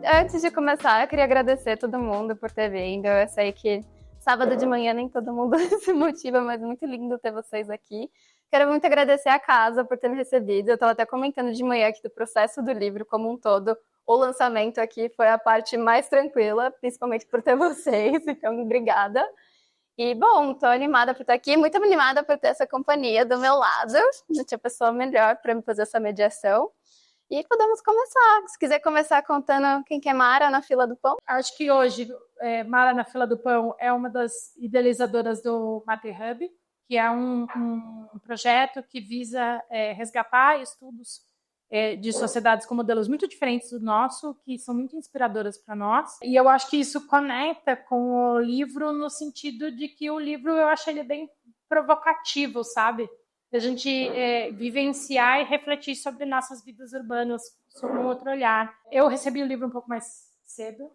Antes de começar, eu queria agradecer todo mundo por ter vindo. Eu sei que sábado de manhã nem todo mundo se motiva, mas é muito lindo ter vocês aqui. Quero muito agradecer a casa por ter me recebido. Eu estava até comentando de manhã aqui do processo do livro como um todo. O lançamento aqui foi a parte mais tranquila, principalmente por ter vocês, então obrigada. E, bom, estou animada por estar aqui, muito animada por ter essa companhia do meu lado. Não tinha pessoa melhor para me fazer essa mediação. E podemos começar. Se quiser começar contando quem que é Mara na Fila do Pão. Acho que hoje Mara na Fila do Pão é uma das idealizadoras do Mater Hub, que é um projeto que visa resgatar estudos de sociedades com modelos muito diferentes do nosso, que são muito inspiradoras para nós. E eu acho que isso conecta com o livro no sentido de que o livro eu acho ele bem provocativo, sabe? A gente vivenciar e refletir sobre nossas vidas urbanas sob um outro olhar. Eu recebi o livro um pouco mais cedo,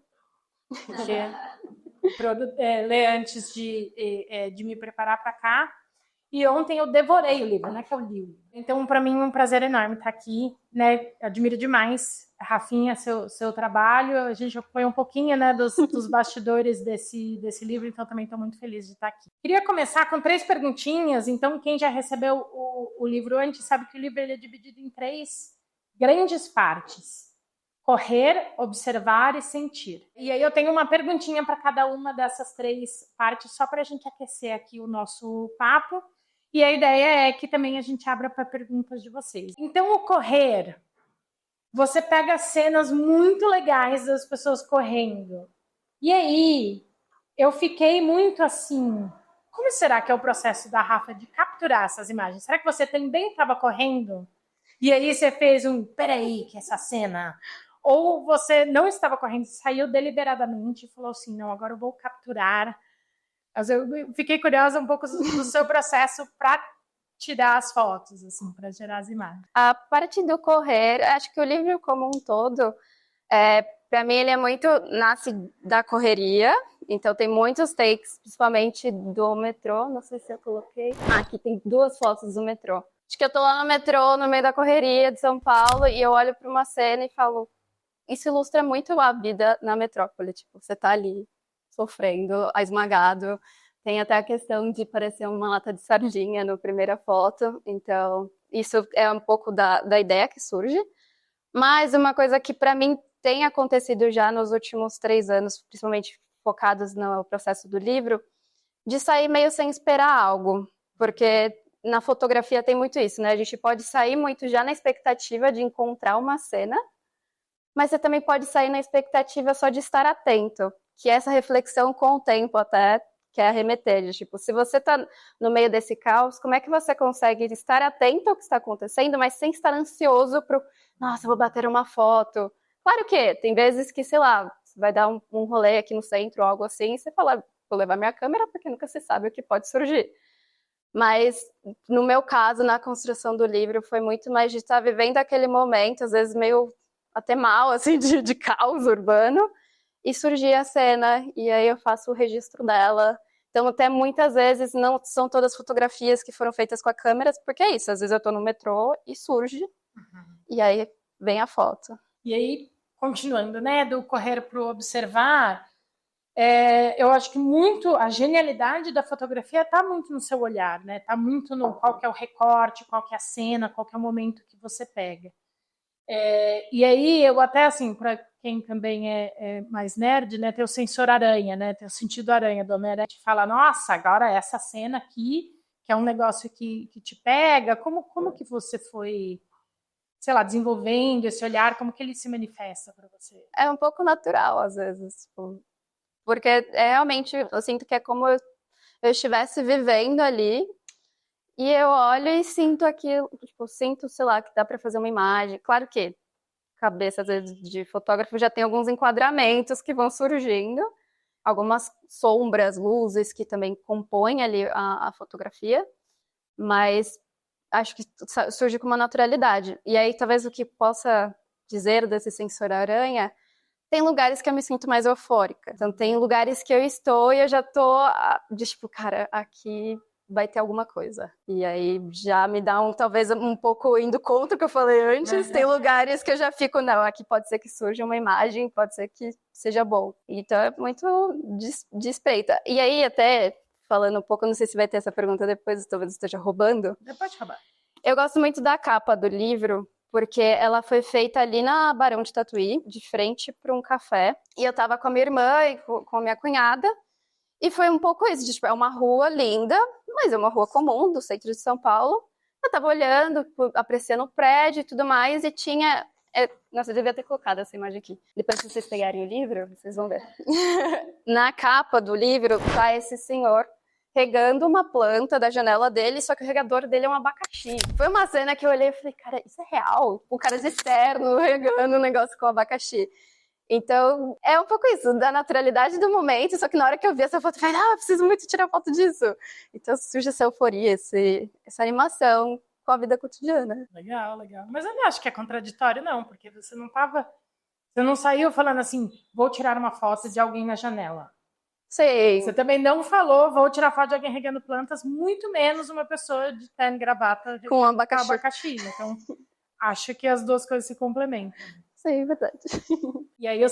porque ler antes de me preparar para cá. E ontem eu devorei o livro, não é que eu li o livro. Então, para mim, é um prazer enorme estar aqui, né? Admiro demais, Rafinha, seu trabalho. A gente foi um pouquinho, né, dos bastidores desse livro, então também estou muito feliz de estar aqui. Queria começar com 3 perguntinhas. Então, quem já recebeu o livro antes sabe que o livro ele é dividido em 3 grandes partes. Correr, observar e sentir. E aí eu tenho uma perguntinha para cada uma dessas 3 partes, só para a gente aquecer aqui o nosso papo. E a ideia é que também a gente abra para perguntas de vocês. Então, o correr, você pega cenas muito legais das pessoas correndo. E aí, eu fiquei muito assim, como será que é o processo da Rafa de capturar essas imagens? Será que você também estava correndo? E aí você fez peraí, que essa cena... Ou você não estava correndo, saiu deliberadamente e falou assim, não, agora eu vou capturar. Mas eu fiquei curiosa um pouco do seu processo para tirar as fotos, assim, para gerar as imagens. A parte do correr, acho que o livro como um todo, para mim ele é muito, nasce da correria, então tem muitos takes, principalmente do metrô, não sei se eu coloquei. Aqui tem 2 fotos do metrô. Acho que eu tô lá no metrô, no meio da correria de São Paulo, e eu olho para uma cena e falo, isso ilustra muito a vida na metrópole, tipo, você tá ali sofrendo, esmagado, tem até a questão de parecer uma lata de sardinha na primeira foto, então isso é um pouco da ideia que surge, mas uma coisa que para mim tem acontecido já nos últimos 3 anos, principalmente focados no processo do livro, de sair meio sem esperar algo, porque na fotografia tem muito isso, né? A gente pode sair muito já na expectativa de encontrar uma cena, mas você também pode sair na expectativa só de estar atento, que essa reflexão com o tempo até quer arremeter, de, tipo, se você está no meio desse caos, como é que você consegue estar atento ao que está acontecendo, mas sem estar ansioso pro, nossa, vou bater uma foto. Claro que tem vezes que, sei lá, você vai dar um rolê aqui no centro ou algo assim, e você fala, vou levar minha câmera porque nunca se sabe o que pode surgir. Mas, no meu caso, na construção do livro, foi muito mais de estar vivendo aquele momento, às vezes meio até mal, assim, de caos urbano, e surgia a cena, e aí eu faço o registro dela. Então, até muitas vezes, não são todas fotografias que foram feitas com a câmera, porque é isso, às vezes eu tô no metrô e surge, e aí vem a foto. E aí, continuando, né, do correr pro observar, eu acho que muito, a genialidade da fotografia tá muito no seu olhar, né, tá muito no qual que é o recorte, qual que é a cena, qual que é o momento que você pega. E aí, eu até, assim, para quem também é mais nerd, né, tem o sensor aranha, né, tem o sentido aranha do Homem-Aranha, que fala, nossa, agora essa cena aqui, que é um negócio que te pega, como que você foi, sei lá, desenvolvendo esse olhar, como que ele se manifesta para você? É um pouco natural, às vezes, tipo, porque realmente, eu sinto que é como eu estivesse vivendo ali, e eu olho e sinto aquilo, tipo, sinto, sei lá, que dá para fazer uma imagem. Claro que cabeça, às vezes, de fotógrafo já tem alguns enquadramentos que vão surgindo, algumas sombras, luzes que também compõem ali a fotografia, mas acho que surge com uma naturalidade. E aí, talvez o que possa dizer desse sensor aranha, tem lugares que eu me sinto mais eufórica. Então, tem lugares que eu estou e eu já tô de tipo, cara, aqui vai ter alguma coisa. E aí já me dá talvez um pouco indo contra o que eu falei antes. Tem lugares que eu já fico, não, aqui pode ser que surja uma imagem, pode ser que seja bom. Então é muito de espreita. E aí até, falando um pouco, não sei se vai ter essa pergunta depois, talvez eu esteja roubando. Depois de roubar. Eu gosto muito da capa do livro, porque ela foi feita ali na Barão de Tatuí, de frente para um café. E eu tava com a minha irmã e com a minha cunhada. E foi um pouco isso, tipo, é uma rua linda, mas é uma rua comum do centro de São Paulo. Eu tava olhando, apreciando o prédio e tudo mais, e tinha... Nossa, eu devia ter colocado essa imagem aqui. Depois, se vocês pegarem o livro, vocês vão ver. Na capa do livro tá esse senhor regando uma planta da janela dele, só que o regador dele é um abacaxi. Foi uma cena que eu olhei e falei, cara, isso é real? O cara de externo regando um negócio com abacaxi. Então, é um pouco isso, da naturalidade do momento, só que na hora que eu vi essa foto, eu falei, eu preciso muito tirar foto disso. Então surge essa euforia, essa animação com a vida cotidiana. Legal, legal. Mas eu não acho que é contraditório, não, porque você não saiu falando assim, vou tirar uma foto de alguém na janela. Sim. Você também não falou, vou tirar foto de alguém regando plantas, muito menos uma pessoa de terno e gravata com abacaxi. Então, acho que as duas coisas se complementam. Sim, verdade. E aí eu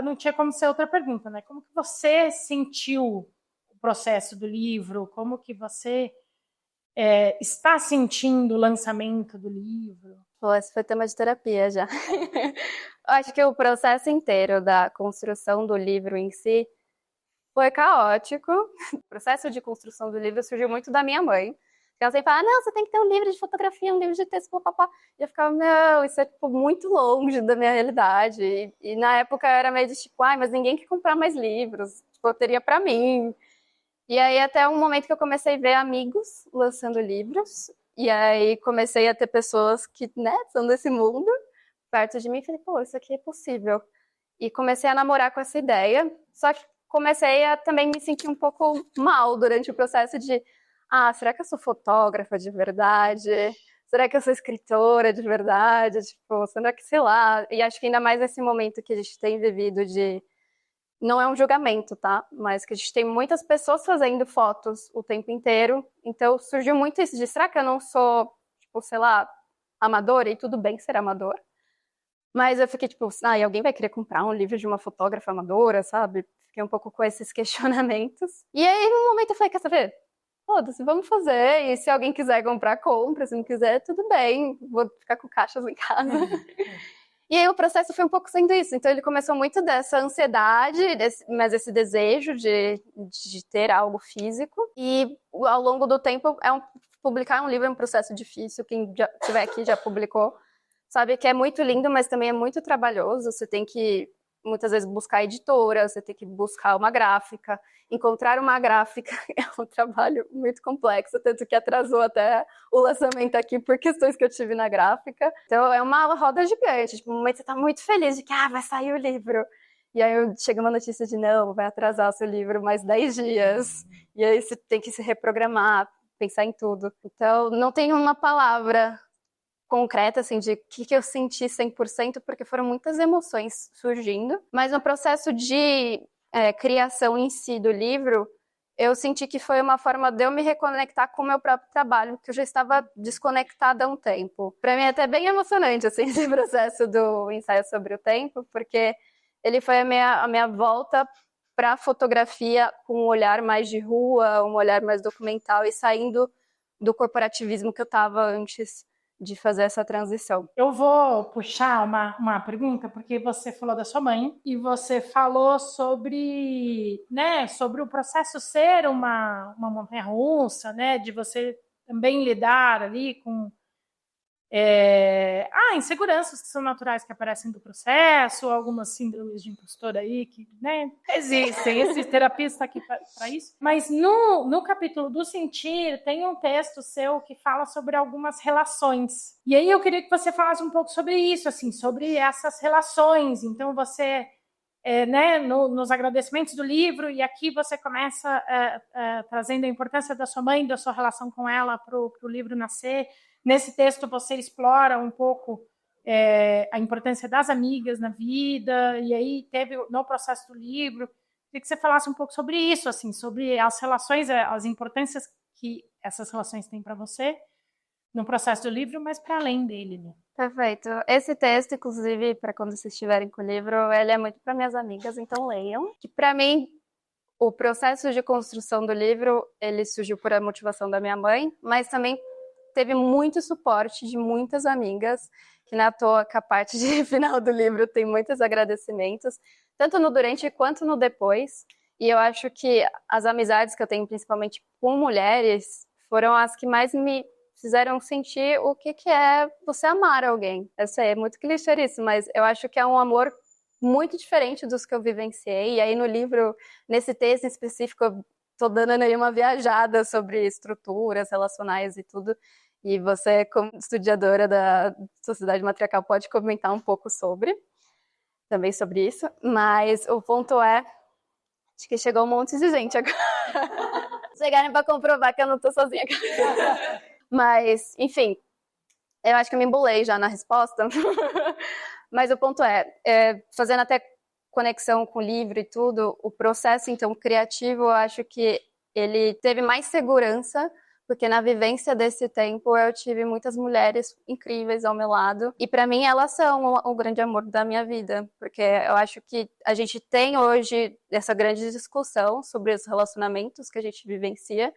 não tinha como ser outra pergunta, né? Como que você sentiu o processo do livro? Como que você está sentindo o lançamento do livro? Pô, esse foi tema de terapia já. Eu acho que o processo inteiro da construção do livro em si foi caótico. O processo de construção do livro surgiu muito da minha mãe. Ela sempre fala, não, você tem que ter um livro de fotografia, um livro de texto, papapá. E eu ficava, não, isso é tipo, muito longe da minha realidade. E na época era meio de tipo, mas ninguém quer comprar mais livros. Tipo, eu teria pra mim. E aí até um momento que eu comecei a ver amigos lançando livros. E aí comecei a ter pessoas que, né, são desse mundo, perto de mim. E falei, pô, isso aqui é possível. E comecei a namorar com essa ideia. Só que comecei a também me sentir um pouco mal durante o processo de será que eu sou fotógrafa de verdade? Será que eu sou escritora de verdade? Tipo, será que, sei lá? E acho que ainda mais nesse momento que a gente tem vivido de... Não é um julgamento, tá? Mas que a gente tem muitas pessoas fazendo fotos o tempo inteiro. Então surgiu muito isso de, será que eu não sou, tipo, sei lá, amadora? E tudo bem ser amador. Mas eu fiquei tipo, e alguém vai querer comprar um livro de uma fotógrafa amadora, sabe? Fiquei um pouco com esses questionamentos. E aí, num momento eu falei, quer saber? Foda-se, vamos fazer. E se alguém quiser comprar, compra. Se não quiser, tudo bem. Vou ficar com caixas em casa. E aí o processo foi um pouco sendo isso. Então ele começou muito dessa ansiedade, mas esse desejo de ter algo físico. E ao longo do tempo, publicar um livro é um processo difícil. Quem já estiver aqui já publicou. Sabe que é muito lindo, mas também é muito trabalhoso. Você tem que muitas vezes buscar editora, você tem que buscar uma gráfica. Encontrar uma gráfica é um trabalho muito complexo, tanto que atrasou até o lançamento aqui por questões que eu tive na gráfica. Então é uma roda gigante, tipo, no momento você tá muito feliz de que vai sair o livro. E aí chega uma notícia de não, vai atrasar o seu livro mais 10 dias. E aí você tem que se reprogramar, pensar em tudo. Então não tem uma palavra concreta, assim, de o que eu senti 100%, porque foram muitas emoções surgindo. Mas no processo de criação em si do livro, eu senti que foi uma forma de eu me reconectar com o meu próprio trabalho, que eu já estava desconectada há um tempo. Para mim é até bem emocionante, assim, esse processo do ensaio sobre o tempo, porque ele foi a minha volta para a fotografia com um olhar mais de rua, um olhar mais documental e saindo do corporativismo que eu estava antes de fazer essa transição. Eu vou puxar uma pergunta, porque você falou da sua mãe e você falou sobre, né, sobre o processo ser uma montanha-russa, né, de você também lidar ali com inseguranças que são naturais que aparecem do processo, algumas síndromes de impostor aí que, né, existem. Esse terapeuta está aqui para isso. Mas no capítulo do sentir tem um texto seu que fala sobre algumas relações. E aí eu queria que você falasse um pouco sobre isso, assim, sobre essas relações. Então você né, nos agradecimentos do livro, e aqui você começa trazendo a importância da sua mãe, da sua relação com ela para o livro nascer. Nesse texto você explora um pouco a importância das amigas na vida, e aí teve no processo do livro. Queria que você falasse um pouco sobre isso, assim, sobre as relações, as importâncias que essas relações têm para você no processo do livro, mas para além dele, né? Perfeito. Esse texto, inclusive, para quando vocês estiverem com o livro, ele é muito para minhas amigas, então leiam. Que para mim, o processo de construção do livro, ele surgiu por a motivação da minha mãe, mas também teve muito suporte de muitas amigas, que não é à toa que a parte de final do livro tem muitos agradecimentos, tanto no durante quanto no depois. E eu acho que as amizades que eu tenho, principalmente com mulheres, foram as que mais me fizeram sentir o que é você amar alguém. Eu sei, é muito clichê isso, mas eu acho que é um amor muito diferente dos que eu vivenciei. E aí no livro, nesse texto em específico, eu tô dando aí uma viajada sobre estruturas relacionais e tudo. E você, como estudiosa da sociedade matriarcal, pode comentar um pouco também sobre isso. Mas o ponto é, acho que chegou um monte de gente agora. Chegarem para comprovar que eu não tô sozinha. Mas, enfim, eu acho que eu me embolei já na resposta. Mas o ponto fazendo até conexão com o livro e tudo, o processo, então, criativo, eu acho que ele teve mais segurança, porque na vivência desse tempo eu tive muitas mulheres incríveis ao meu lado. E para mim elas são o grande amor da minha vida, porque eu acho que a gente tem hoje essa grande discussão sobre os relacionamentos que a gente vivencia,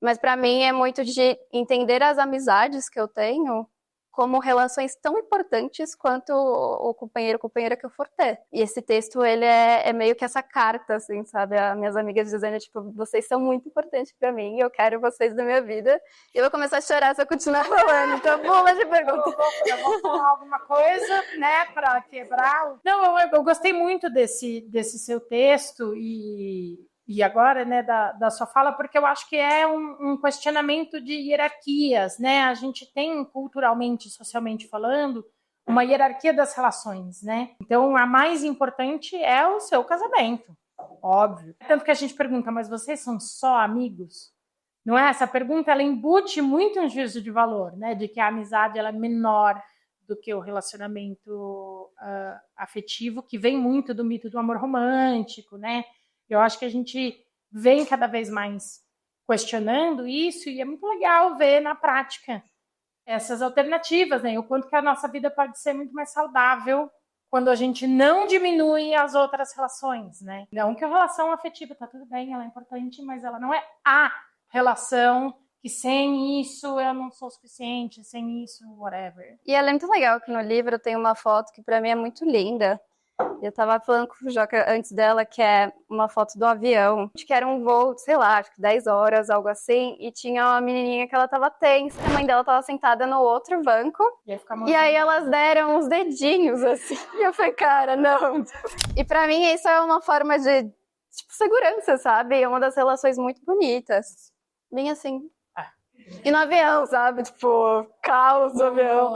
mas para mim é muito de entender as amizades que eu tenho como relações tão importantes quanto o companheiro ou companheira que eu for ter. E esse texto, ele é meio que essa carta, assim, sabe? As minhas amigas dizendo, tipo, vocês são muito importantes pra mim, eu quero vocês na minha vida. E eu vou começar a chorar se eu continuar falando. Então, vamos de pergunta. Eu vou falar alguma coisa, né, pra quebrar. Não, eu gostei muito desse seu texto e agora, né, da sua fala, porque eu acho que é um questionamento de hierarquias, né? A gente tem, culturalmente, socialmente falando, uma hierarquia das relações, né? Então, a mais importante é o seu casamento, óbvio. Tanto que a gente pergunta, mas vocês são só amigos? Não é? Essa pergunta, ela embute muito um juízo de valor, né? De que a amizade, ela é menor do que o relacionamento afetivo, que vem muito do mito do amor romântico, né? Eu acho que a gente vem cada vez mais questionando isso e é muito legal ver na prática essas alternativas, né? O quanto que a nossa vida pode ser muito mais saudável quando a gente não diminui as outras relações, né? Não que a relação afetiva tá tudo bem, ela é importante, mas ela não é a relação que sem isso eu não sou suficiente, sem isso, whatever. E é muito legal que no livro tem uma foto que para mim é muito linda. Eu tava falando com o Joca antes dela, que é uma foto do avião. Acho que era um voo, sei lá, acho que 10 horas, algo assim. E tinha uma menininha que ela tava tensa. A mãe dela tava sentada no outro banco. E aí elas deram uns dedinhos, assim. E eu falei, cara, não. E pra mim isso é uma forma de, tipo, segurança, sabe? É uma das relações muito bonitas. Bem assim. E no avião, sabe? Tipo, caos do avião.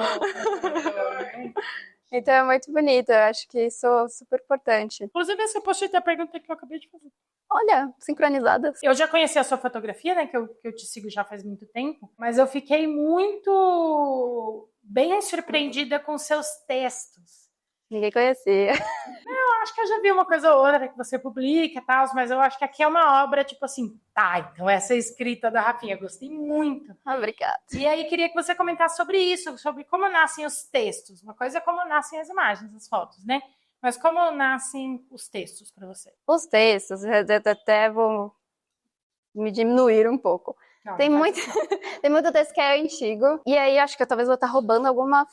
Então é muito bonito, eu acho que isso é super importante. Inclusive, esse post-it é a pergunta que eu acabei de fazer. Olha, sincronizadas. Eu já conheci a sua fotografia, né, que eu te sigo já faz muito tempo, mas eu fiquei muito bem surpreendida com seus textos. Ninguém conhecia. Eu acho que eu já vi uma coisa ou outra que você publica e tal, mas eu acho que aqui é uma obra, tipo assim, tá, então essa é a escrita da Rafinha, gostei muito. Obrigada. E aí queria que você comentasse sobre isso, sobre como nascem os textos. Uma coisa é como nascem as imagens, as fotos, né? Mas como nascem os textos para você? Os textos, eu até vou me diminuir um pouco. Não, tem muito texto que é antigo, e aí acho que eu talvez vou estar roubando alguma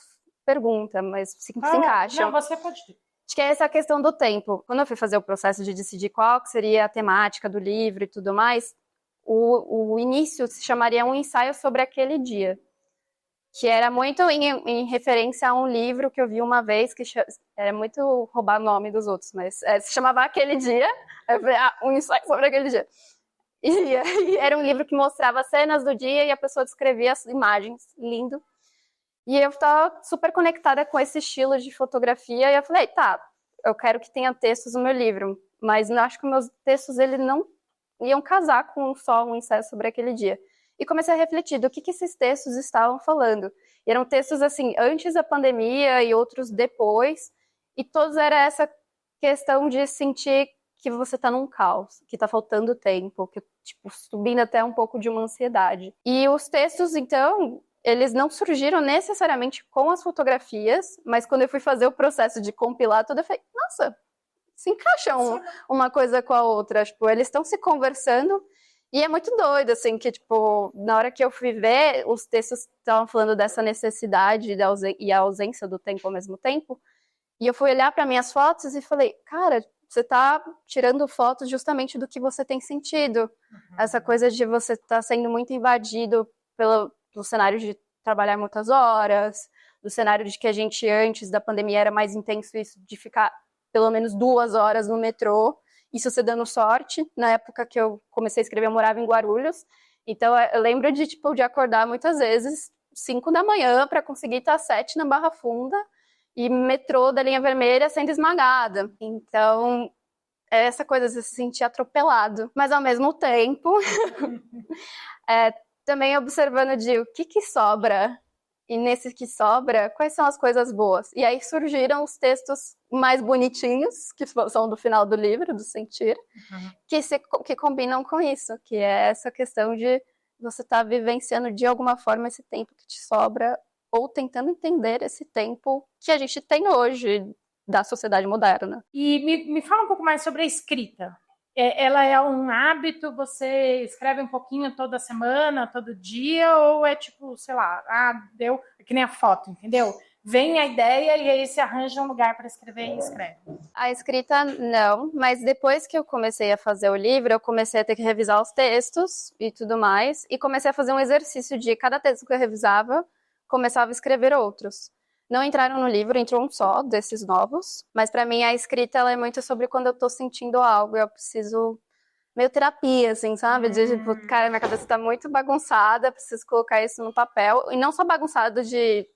pergunta, mas se encaixa. Não, você pode ter. Acho que é essa questão do tempo. Quando eu fui fazer o processo de decidir qual seria a temática do livro e tudo mais, o início se chamaria um ensaio sobre aquele dia, que era muito em referência a um livro que eu vi uma vez, que era muito roubar o nome dos outros, mas se chamava Aquele Dia, eu falei, um ensaio sobre aquele dia. E era um livro que mostrava cenas do dia e a pessoa descrevia as imagens, lindo. E eu estava super conectada com esse estilo de fotografia e eu falei, tá, eu quero que tenha textos no meu livro, mas eu acho que meus textos eles não iam casar com só um ensaio sobre aquele dia. E comecei a refletir do que esses textos estavam falando. E eram textos assim, antes da pandemia e outros depois, e todos era essa questão de sentir que você tá num caos, que tá faltando tempo, que, tipo, subindo até um pouco de uma ansiedade. E os textos, então, eles não surgiram necessariamente com as fotografias, mas quando eu fui fazer o processo de compilar tudo, eu falei, nossa, se encaixam uma coisa com a outra. Tipo, eles estão se conversando e é muito doido, assim, que, tipo, na hora que eu fui ver, os textos estavam falando dessa necessidade e a ausência do tempo ao mesmo tempo. E eu fui olhar para minhas fotos e falei, cara, você tá tirando fotos justamente do que você tem sentido. Essa coisa de você estar sendo muito invadido pelo cenário de trabalhar muitas horas, do cenário de que a gente, antes da pandemia, era mais intenso isso de ficar pelo menos 2 horas no metrô. Isso você dando sorte. Na época que eu comecei a escrever, eu morava em Guarulhos. Então, eu lembro de, tipo, de acordar muitas vezes 5 da manhã para conseguir estar às 7 na Barra Funda e metrô da linha vermelha sendo esmagada. Então, é essa coisa de se sentir atropelado. Mas, ao mesmo tempo, também observando de o que sobra. E nesse que sobra, quais são as coisas boas? E aí surgiram os textos mais bonitinhos, que são do final do livro, do Sentir, que combinam com isso, que é essa questão de você estar vivenciando de alguma forma esse tempo que te sobra, ou tentando entender esse tempo que a gente tem hoje da sociedade moderna. E me fala um pouco mais sobre a escrita. Ela é um hábito? Você escreve um pouquinho toda semana, todo dia? Ou é tipo, sei lá, deu, que nem a foto, entendeu? Vem a ideia e aí você arranja um lugar para escrever e escreve. A escrita, não. Mas depois que eu comecei a fazer o livro, eu comecei a ter que revisar os textos e tudo mais. E comecei a fazer um exercício de cada texto que eu revisava, começava a escrever outros. Não entraram no livro, entrou um só desses novos. Mas para mim a escrita ela é muito sobre quando eu tô sentindo algo. Eu preciso meio terapia, assim, sabe? De tipo, cara, minha cabeça tá muito bagunçada, preciso colocar isso no papel. E não só bagunçado de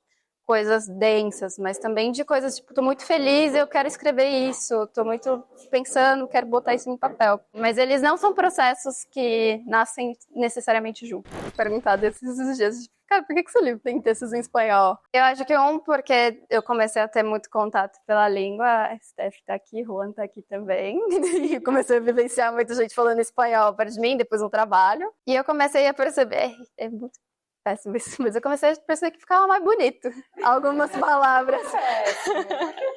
coisas densas, mas também de coisas tipo, tô muito feliz, eu quero escrever isso, tô muito pensando, quero botar isso no papel. Mas eles não são processos que nascem necessariamente juntos. Vou perguntar desses dias, cara, por que seu livro tem textos em espanhol? Eu acho que porque eu comecei a ter muito contato pela língua, a Steph tá aqui, Juan tá aqui também, e comecei a vivenciar muita gente falando espanhol perto de mim, depois no trabalho, e eu comecei a perceber, é muito péssimo isso, mas eu comecei a perceber que ficava mais bonito. Algumas palavras.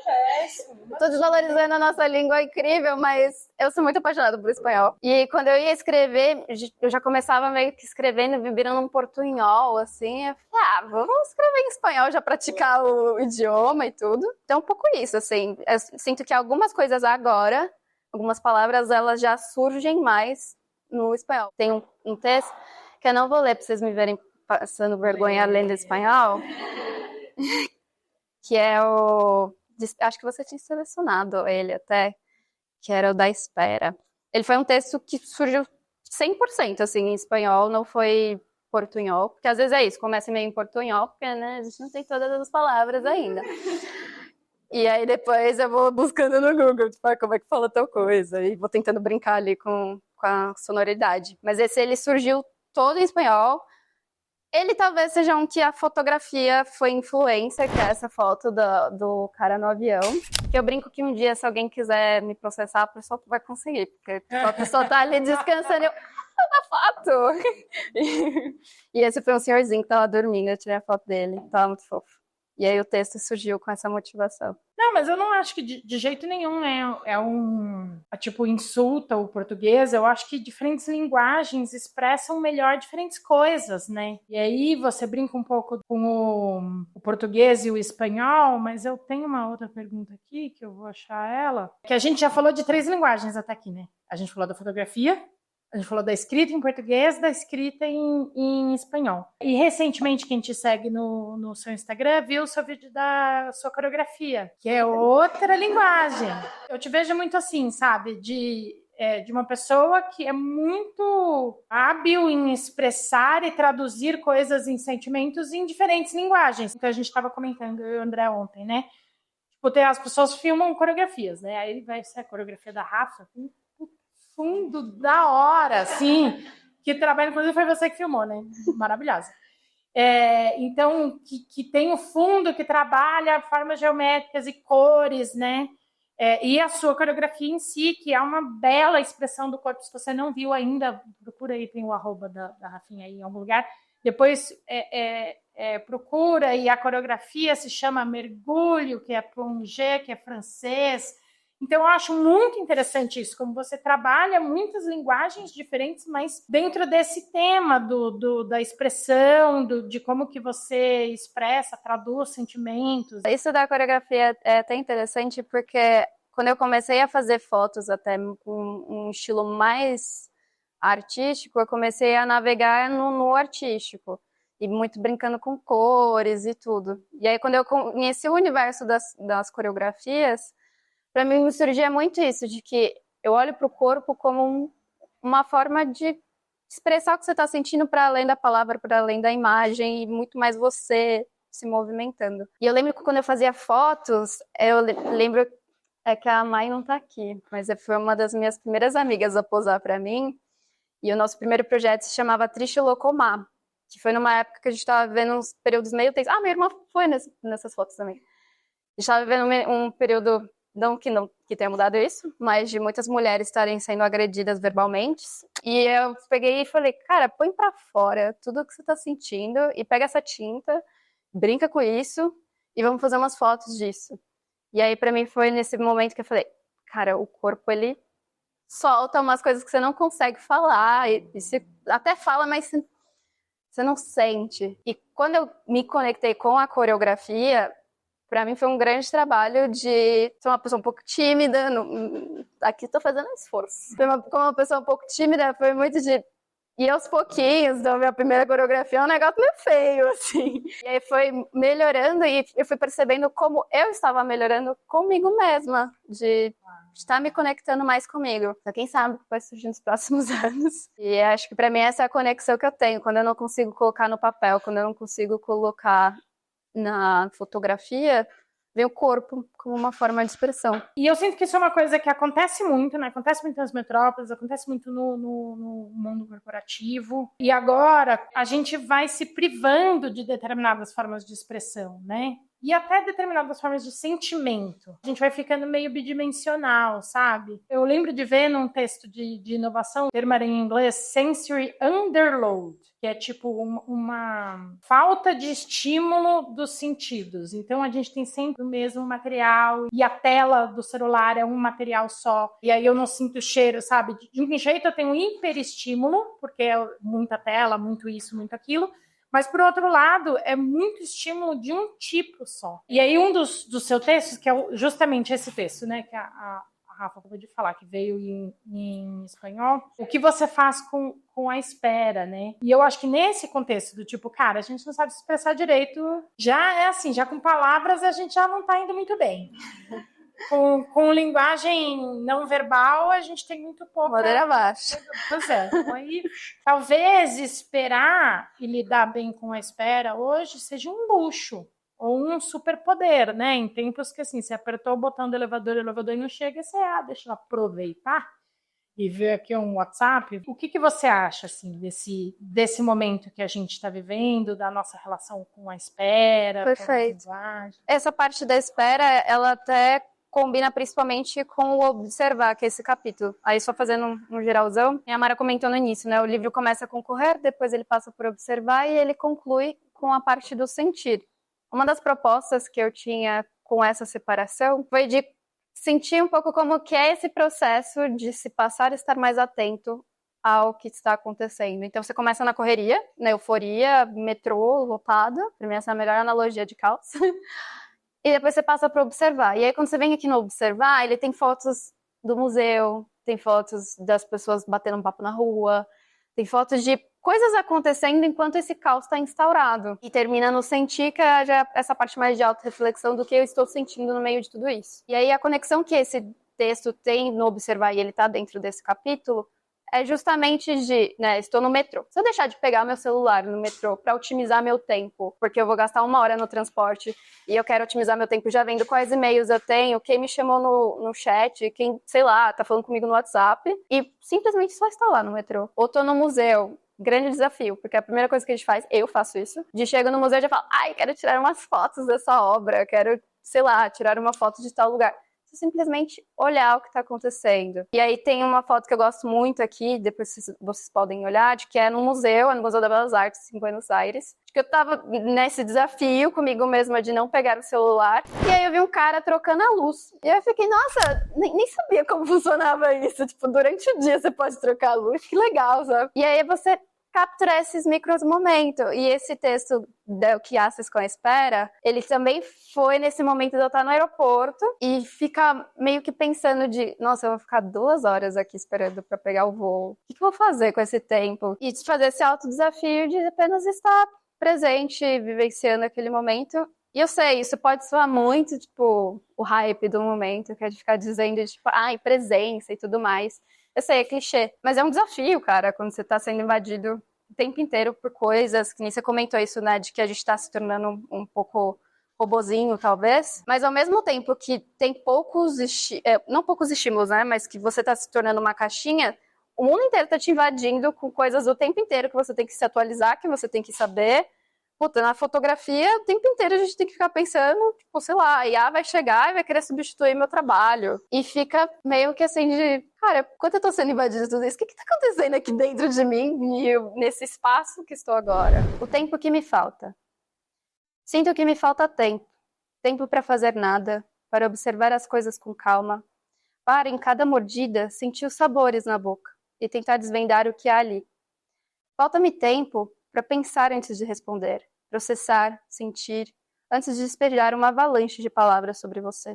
Péssimo. Tô desvalorizando a nossa língua, é incrível, mas eu sou muito apaixonada por espanhol. E quando eu ia escrever, eu já começava meio que escrevendo, virando um portunhol, assim. Eu falei, vamos escrever em espanhol, já praticar o idioma e tudo. Então, um pouco isso, assim. Eu sinto que algumas coisas agora, algumas palavras, elas já surgem mais no espanhol. Tem um texto que eu não vou ler pra vocês me verem passando vergonha lendo espanhol, que é acho que você tinha selecionado ele até, que era o da espera. Ele foi um texto que surgiu 100% assim, em espanhol, não foi portunhol, porque às vezes é isso, começa meio em portunhol, porque né, a gente não tem todas as palavras ainda. E aí depois eu vou buscando no Google, tipo, como é que fala tal coisa, e vou tentando brincar ali com a sonoridade. Mas ele surgiu todo em espanhol. Ele talvez seja um que a fotografia foi influência, que é essa foto do cara no avião. Que eu brinco que um dia, se alguém quiser me processar, a pessoa vai conseguir, porque a pessoa tá ali descansando e eu... foto! E esse foi um senhorzinho que tava dormindo, eu tirei a foto dele, tava muito fofo. E aí o texto surgiu com essa motivação. Não, mas eu não acho que de jeito nenhum tipo, insulta o português. Eu acho que diferentes linguagens expressam melhor diferentes coisas, né? E aí você brinca um pouco com o português e o espanhol, mas eu tenho uma outra pergunta aqui, que eu vou achar ela, que a gente já falou de 3 linguagens até aqui, né? A gente falou da fotografia, a gente falou da escrita em português, da escrita em espanhol. E recentemente, quem te segue no seu Instagram viu o seu vídeo da sua coreografia, que é outra linguagem. Eu te vejo muito assim, sabe? De uma pessoa que é muito hábil em expressar e traduzir coisas em sentimentos em diferentes linguagens. Então, a gente estava comentando, eu e o André ontem, né? Tipo, as pessoas filmam coreografias, né? Aí vai ser a coreografia da Rafa, fundo da hora, assim, que trabalho, inclusive foi você que filmou, né? Maravilhosa. Então, que tem o fundo que trabalha formas geométricas e cores, né? E a sua coreografia em si, que é uma bela expressão do corpo. Se você não viu ainda, procura aí, tem o arroba da Rafinha aí em algum lugar. Depois procura, e a coreografia se chama Mergulho, que é plongé, que é francês. Então, eu acho muito interessante isso, como você trabalha muitas linguagens diferentes, mas dentro desse tema da expressão, de como que você expressa, traduz sentimentos. Isso da coreografia é até interessante, porque quando eu comecei a fazer fotos até com um estilo mais artístico, eu comecei a navegar no artístico, e muito brincando com cores e tudo. E aí, quando eu conheci o universo das coreografias, para mim me surgia muito isso, de que eu olho para o corpo como uma forma de expressar o que você está sentindo para além da palavra, para além da imagem, e muito mais você se movimentando. E eu lembro que quando eu fazia fotos, eu lembro que a Mai não está aqui, mas foi uma das minhas primeiras amigas a posar para mim, e o nosso primeiro projeto se chamava Triste Locomar, que foi numa época que a gente estava vivendo uns períodos meio tensos. Minha irmã foi nessas fotos também. A gente estava vivendo um período, não que tenha mudado isso, mas de muitas mulheres estarem sendo agredidas verbalmente. E eu peguei e falei, cara, põe pra fora tudo o que você tá sentindo e pega essa tinta, brinca com isso e vamos fazer umas fotos disso. E aí pra mim foi nesse momento que eu falei, cara, o corpo ele solta umas coisas que você não consegue falar, e você até fala, mas você não sente. E quando eu me conectei com a coreografia, para mim foi um grande trabalho de ser uma pessoa um pouco tímida. Aqui estou fazendo um esforço. Como uma pessoa um pouco tímida, foi muito de ir aos pouquinhos. Então, minha primeira coreografia é um negócio meio feio, assim. E aí foi melhorando e eu fui percebendo como eu estava melhorando comigo mesma, de estar me conectando mais comigo. Então, quem sabe o que vai surgir nos próximos anos. E acho que para mim essa é a conexão que eu tenho. Quando eu não consigo colocar no papel, quando eu não consigo colocar na fotografia, vem o corpo como uma forma de expressão. E eu sinto que isso é uma coisa que acontece muito, né? Acontece muito nas metrópoles, acontece muito no mundo corporativo. E agora a gente vai se privando de determinadas formas de expressão, né? E até determinadas formas de sentimento. A gente vai ficando meio bidimensional, sabe? Eu lembro de ver num texto de inovação, termo em inglês, sensory underload, que é tipo uma falta de estímulo dos sentidos. Então a gente tem sempre o mesmo material e a tela do celular é um material só. E aí eu não sinto cheiro, sabe? De um jeito eu tenho um hiperestímulo, porque é muita tela, muito isso, muito aquilo. Mas, por outro lado, é muito estímulo de um tipo só. E aí, um dos seus textos, que é justamente esse texto, né, que a Rafa acabou de falar, que veio em espanhol, o que você faz com a espera, né? E eu acho que nesse contexto do tipo, cara, a gente não sabe se expressar direito, já é assim, já com palavras a gente já não tá indo muito bem. Com linguagem não verbal, a gente tem muito pouco. Madeira abaixo. Pois é. Então, aí, talvez esperar e lidar bem com a espera hoje seja um luxo ou um superpoder, né? Em tempos que, assim, você apertou o botão do elevador e o elevador não chega, você, deixa eu aproveitar e ver aqui um WhatsApp. O que você acha, assim, desse momento que a gente está vivendo, da nossa relação com a espera? Perfeito. Com a linguagem? Essa parte da espera, ela até combina principalmente com o observar, que é esse capítulo. Aí, só fazendo um geralzão, a Mara comentou no início, né? O livro começa com correr, depois ele passa por observar e ele conclui com a parte do sentir. Uma das propostas que eu tinha com essa separação foi de sentir um pouco como que é esse processo de se passar a estar mais atento ao que está acontecendo. Então, você começa na correria, na euforia, metrô, lotado. Para mim, essa é a melhor analogia de caos. E depois você passa para observar. E aí, quando você vem aqui no observar, ele tem fotos do museu, tem fotos das pessoas batendo um papo na rua, tem fotos de coisas acontecendo enquanto esse caos está instaurado. E termina no sentir, que é já essa parte mais de autorreflexão do que eu estou sentindo no meio de tudo isso. E aí, a conexão que esse texto tem no observar, e ele está dentro desse capítulo, é justamente de, né, estou no metrô. Se eu deixar de pegar meu celular no metrô para otimizar meu tempo, porque eu vou gastar 1 hora no transporte e eu quero otimizar meu tempo já vendo quais e-mails eu tenho, quem me chamou no chat, quem, sei lá, tá falando comigo no WhatsApp, e simplesmente só estar lá no metrô. Ou tô no museu. Grande desafio, porque a primeira coisa que a gente faz, eu faço isso, de chego no museu e já falo, quero tirar umas fotos dessa obra, quero, sei lá, tirar uma foto de tal lugar. Você simplesmente olhar o que está acontecendo. E aí tem uma foto que eu gosto muito aqui, depois vocês podem olhar, de que é no museu, no Museu das Belas Artes, em Buenos Aires. Que eu tava nesse desafio comigo mesma de não pegar o celular. E aí eu vi um cara trocando a luz. E aí eu fiquei, nossa, nem sabia como funcionava isso. Tipo, durante o dia você pode trocar a luz, que legal, sabe? E aí você capturar esses micros momentos. E esse texto do Que Haces com a Espera, ele também foi nesse momento de eu estar no aeroporto e ficar meio que pensando de, nossa, eu vou ficar 2 horas aqui esperando para pegar o voo. O que eu vou fazer com esse tempo? E de fazer esse autodesafio de apenas estar presente, vivenciando aquele momento. E eu sei, isso pode soar muito, tipo, o hype do momento, que é de ficar dizendo, tipo, presença e tudo mais. Eu sei, é clichê, mas é um desafio, cara, quando você tá sendo invadido o tempo inteiro por coisas, que nem você comentou isso, né, de que a gente tá se tornando um pouco robozinho, talvez, mas ao mesmo tempo que tem não poucos estímulos, né, mas que você tá se tornando uma caixinha, o mundo inteiro tá te invadindo com coisas o tempo inteiro que você tem que se atualizar, que você tem que saber. Puta, na fotografia, o tempo inteiro a gente tem que ficar pensando, tipo, sei lá, a IA vai chegar e vai querer substituir meu trabalho. E fica meio que assim de, cara, quando eu tô sendo invadida de tudo isso, o que tá acontecendo aqui dentro de mim e nesse espaço que estou agora? O tempo que me falta. Sinto que me falta tempo. Tempo para fazer nada, para observar as coisas com calma, para, em cada mordida, sentir os sabores na boca e tentar desvendar o que há ali. Falta-me tempo para pensar antes de responder, processar, sentir, antes de despejar uma avalanche de palavras sobre você.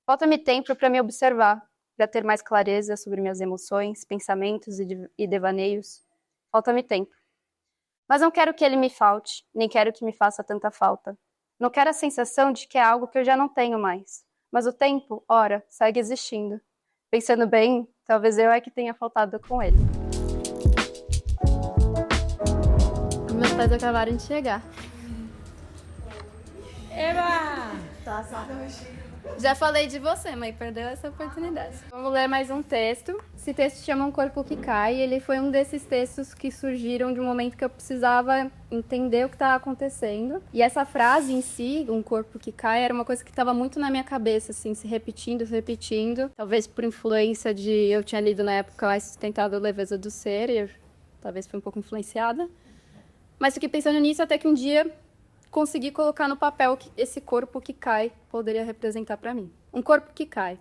Falta-me tempo para me observar, para ter mais clareza sobre minhas emoções, pensamentos e devaneios. Falta-me tempo. Mas não quero que ele me falte, nem quero que me faça tanta falta. Não quero a sensação de que é algo que eu já não tenho mais. Mas o tempo, ora, segue existindo. Pensando bem, talvez eu é que tenha faltado com ele. Meus pais acabaram de chegar. Eba! Já falei de você, mãe, perdeu essa oportunidade. Vamos ler mais um texto. Esse texto se chama Um Corpo que Cai. Ele foi um desses textos que surgiram de um momento que eu precisava entender o que estava acontecendo. E essa frase em si, Um Corpo que Cai, era uma coisa que estava muito na minha cabeça, assim, se repetindo. Talvez por influência de... Eu tinha lido na época mais Sustentável Leveza do Ser, e eu talvez fui um pouco influenciada. Mas fiquei pensando nisso até que um dia consegui colocar no papel que esse corpo que cai poderia representar para mim. Um corpo que cai.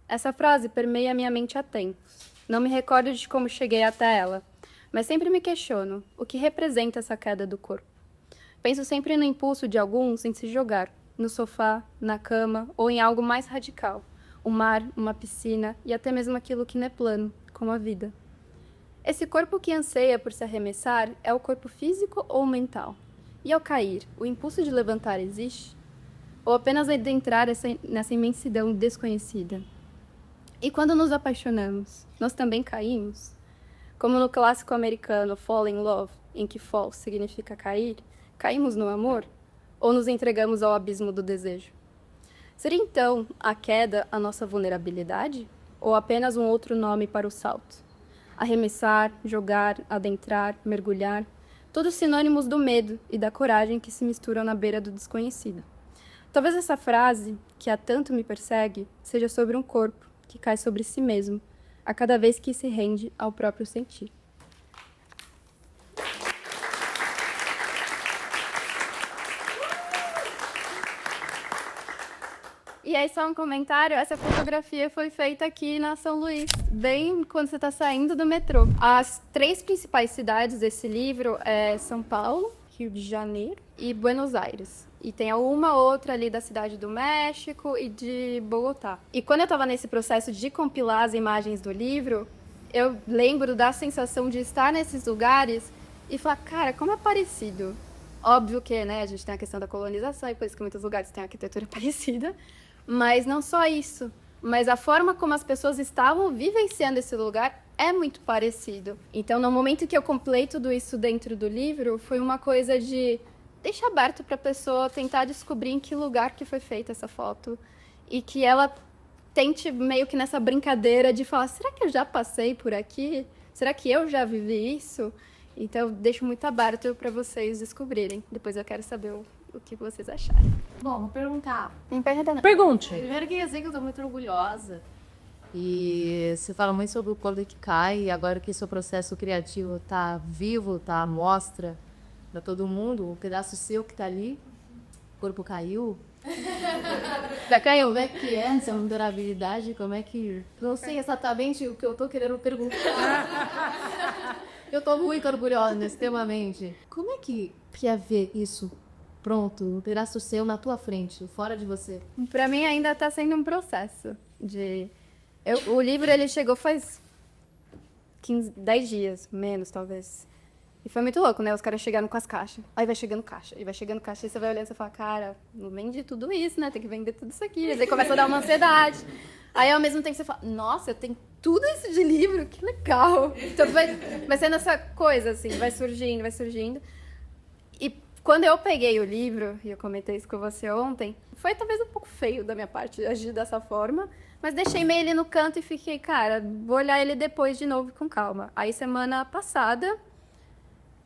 Essa frase permeia a minha mente há tempos. Não me recordo de como cheguei até ela, mas sempre me questiono o que representa essa queda do corpo. Penso sempre no impulso de alguns em se jogar, no sofá, na cama ou em algo mais radical. Um mar, uma piscina e até mesmo aquilo que não é plano, como a vida. Esse corpo que anseia por se arremessar é o corpo físico ou mental? E ao cair, o impulso de levantar existe? Ou apenas adentrar nessa imensidão desconhecida? E quando nos apaixonamos, nós também caímos? Como no clássico americano Fall in Love, em que fall significa cair, caímos no amor? Ou nos entregamos ao abismo do desejo? Seria então a queda a nossa vulnerabilidade? Ou apenas um outro nome para o salto? Arremessar, jogar, adentrar, mergulhar, todos sinônimos do medo e da coragem que se misturam na beira do desconhecido. Talvez essa frase, que há tanto me persegue, seja sobre um corpo que cai sobre si mesmo, a cada vez que se rende ao próprio sentir. E aí, só um comentário, essa fotografia foi feita aqui na São Luís, bem quando você está saindo do metrô. As 3 principais cidades desse livro é São Paulo, Rio de Janeiro e Buenos Aires. E tem uma outra ali da Cidade do México e de Bogotá. E quando eu estava nesse processo de compilar as imagens do livro, eu lembro da sensação de estar nesses lugares e falar, cara, como é parecido. Óbvio que, né, a gente tem a questão da colonização e por isso que muitos lugares têm arquitetura parecida. Mas não só isso, mas a forma como as pessoas estavam vivenciando esse lugar é muito parecido. Então, no momento que eu compilei tudo isso dentro do livro, foi uma coisa de deixar aberto para a pessoa tentar descobrir em que lugar que foi feita essa foto e que ela tente meio que nessa brincadeira de falar, será que eu já passei por aqui? Será que eu já vivi isso? Então, eu deixo muito aberto para vocês descobrirem. Depois eu quero saber o que vocês acharem. Bom, vou perguntar. Não pergunta não. Pergunte. Primeiro que eu sei que eu tô muito orgulhosa. E você fala muito sobre o Quando que Cai, e agora que seu processo criativo tá vivo, tá à mostra pra todo mundo, o pedaço seu que tá ali, o corpo caiu. Já caiu? Como é que é essa durabilidade? Como é que... Não sei exatamente o que eu tô querendo perguntar. Eu tô muito orgulhosa, extremamente. Como é que ia ver isso pronto, um pedaço seu na tua frente, fora de você? Pra mim ainda tá sendo um processo de... o livro, ele chegou faz 10 dias, menos talvez. E foi muito louco, né? Os caras chegaram com as caixas. Aí vai chegando caixa, e você vai olhando e você fala, cara, não vende tudo isso, né? Tem que vender tudo isso aqui. Aí começa a dar uma ansiedade. Aí ao mesmo tempo você fala, nossa, eu tenho tudo isso de livro, que legal. Então vai sendo essa coisa, assim, vai surgindo. E quando eu peguei o livro, e eu comentei isso com você ontem, foi talvez um pouco feio da minha parte agir dessa forma, mas deixei meio ele no canto e fiquei, cara, vou olhar ele depois de novo com calma. Aí semana passada,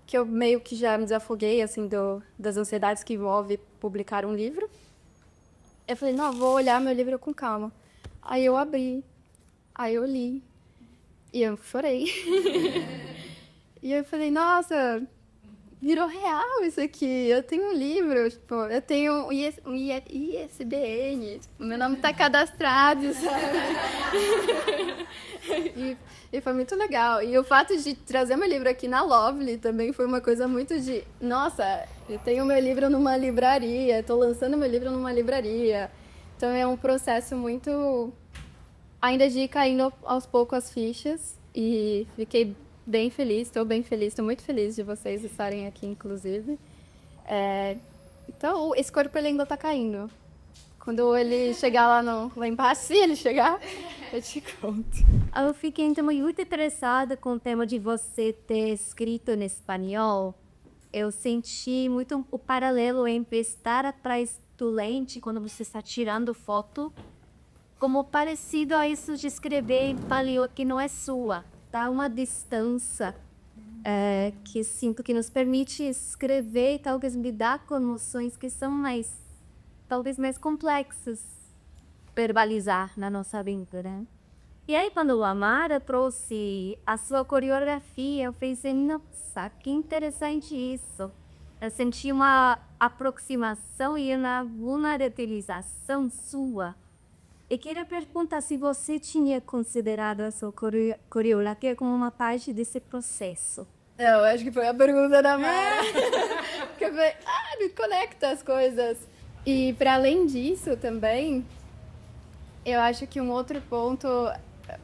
que eu meio que já me desafoguei, assim, das ansiedades que envolve publicar um livro, eu falei, não, vou olhar meu livro com calma. Aí eu abri, aí eu li, e eu chorei. E eu falei, nossa, virou real isso aqui. Eu tenho um livro, tipo, eu tenho um ISBN, tipo, meu nome tá cadastrado, sabe? E foi muito legal. E o fato de trazer meu livro aqui na Lovely também foi uma coisa muito de... Nossa, eu tenho meu livro numa livraria, tô lançando meu livro numa livraria. Então é um processo muito... Ainda de ir caindo aos poucos as fichas. E fiquei bem feliz, estou bem feliz, estou muito feliz de vocês estarem aqui, inclusive. Então, esse corpo ele ainda tá caindo. Quando ele chegar lá embaixo, se ele chegar, eu te conto. Eu fiquei então muito interessada com o tema de você ter escrito em espanhol. Eu senti muito o paralelo entre estar atrás do lente quando você está tirando foto, como parecido a isso de escrever em paleo que não é sua. Dá uma distância que sinto que nos permite escrever e talvez lidar com emoções que são talvez mais complexas, verbalizar na nossa vida, né? E aí, quando a Amara trouxe a sua coreografia, eu pensei, nossa, que interessante isso. Eu senti uma aproximação e uma vulnerabilização sua. E queria perguntar se você tinha considerado a sua coreografia como uma parte desse processo. Eu acho que foi a pergunta da Amara. Porque eu falei, me conecta as coisas. E para além disso também, eu acho que um outro ponto...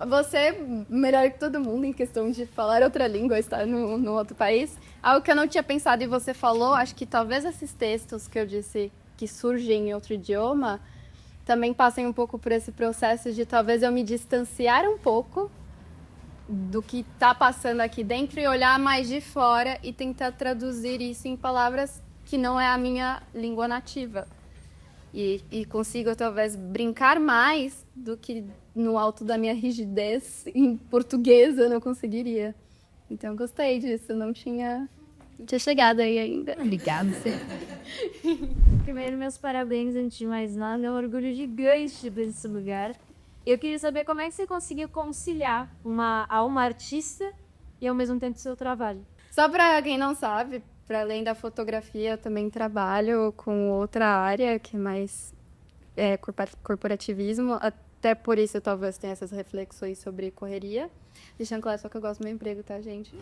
Você é melhor que todo mundo em questão de falar outra língua, estar no outro país. Algo que eu não tinha pensado e você falou, acho que talvez esses textos que eu disse que surgem em outro idioma também passem um pouco por esse processo de talvez eu me distanciar um pouco do que está passando aqui dentro e olhar mais de fora e tentar traduzir isso em palavras que não é a minha língua nativa. E consigo talvez brincar mais do que no alto da minha rigidez em português eu não conseguiria. Então gostei disso, não tinha chegado aí ainda. Obrigada. Primeiro, meus parabéns, antes de mais nada, é um orgulho gigante desse lugar. Eu queria saber como é que você conseguiu conciliar uma artista e ao mesmo tempo o seu trabalho. Só para quem não sabe, para além da fotografia, eu também trabalho com outra área, que é mais corporativismo. Até por isso, talvez, tenha essas reflexões sobre correria. Deixando claro, só que eu gosto do meu emprego, tá, gente?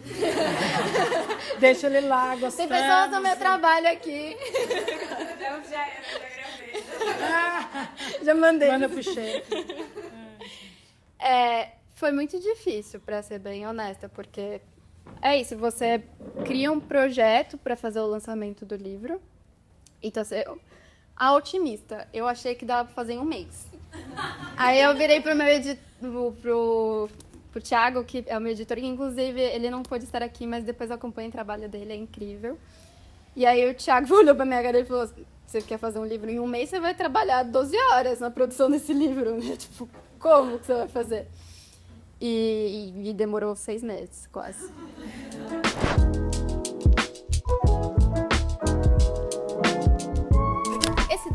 Deixa ele lá, gostando. Tem pessoas no meu trabalho aqui. Então já gravei. Já mandei. Manda pro chefe. Foi muito difícil, para ser bem honesta, porque é isso, você cria um projeto para fazer o lançamento do livro. Então, a otimista, eu achei que dava para fazer em um mês. Aí eu virei pro Thiago, que é o meu editor, que inclusive ele não pôde estar aqui, mas depois eu acompanho o trabalho dele, é incrível. E aí o Thiago olhou pra minha cara e falou, você quer fazer um livro em um mês, você vai trabalhar 12 horas na produção desse livro, né? Tipo, como que você vai fazer? E demorou 6 meses, quase.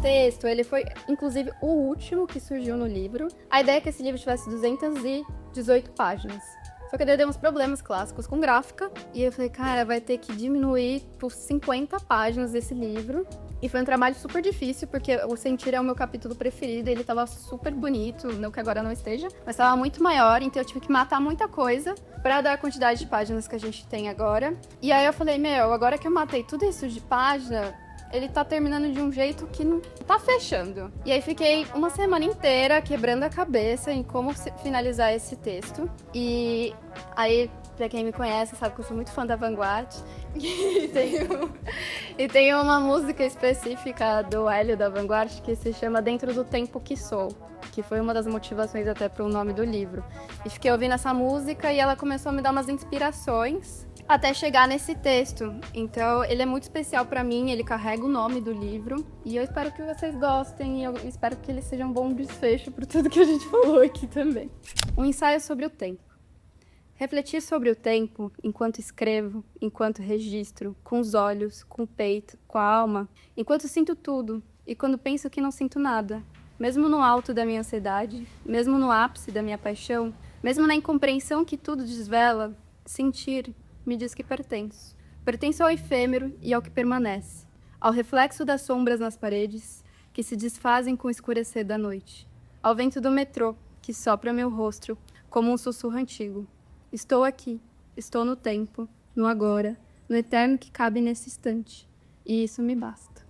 texto, ele foi, inclusive, o último que surgiu no livro. A ideia é que esse livro tivesse 218 páginas. Só que daí deu uns problemas clássicos com gráfica. E eu falei, cara, vai ter que diminuir por 50 páginas esse livro. E foi um trabalho super difícil, porque o Sentir é o meu capítulo preferido. Ele tava super bonito, não que agora não esteja, mas tava muito maior, então eu tive que matar muita coisa pra dar a quantidade de páginas que a gente tem agora. E aí eu falei, agora que eu matei tudo isso de página, ele tá terminando de um jeito que não tá fechando. E aí fiquei uma semana inteira quebrando a cabeça em como finalizar esse texto. E aí, pra quem me conhece, sabe que eu sou muito fã da Vanguard. E tem uma música específica do Hélio da Vanguard que se chama Dentro do Tempo que Sou, que foi uma das motivações até pro nome do livro. E fiquei ouvindo essa música e ela começou a me dar umas inspirações até chegar nesse texto. Então, ele é muito especial pra mim, ele carrega o nome do livro. E eu espero que vocês gostem e eu espero que ele seja um bom desfecho por tudo que a gente falou aqui também. Um ensaio sobre o tempo. Refletir sobre o tempo enquanto escrevo, enquanto registro, com os olhos, com o peito, com a alma, enquanto sinto tudo e quando penso que não sinto nada. Mesmo no alto da minha ansiedade, mesmo no ápice da minha paixão, mesmo na incompreensão que tudo desvela, sentir me diz que pertenço. Pertenço ao efêmero e ao que permanece, ao reflexo das sombras nas paredes, que se desfazem com o escurecer da noite, ao vento do metrô, que sopra meu rosto como um sussurro antigo. Estou aqui, estou no tempo, no agora, no eterno que cabe nesse instante, e isso me basta.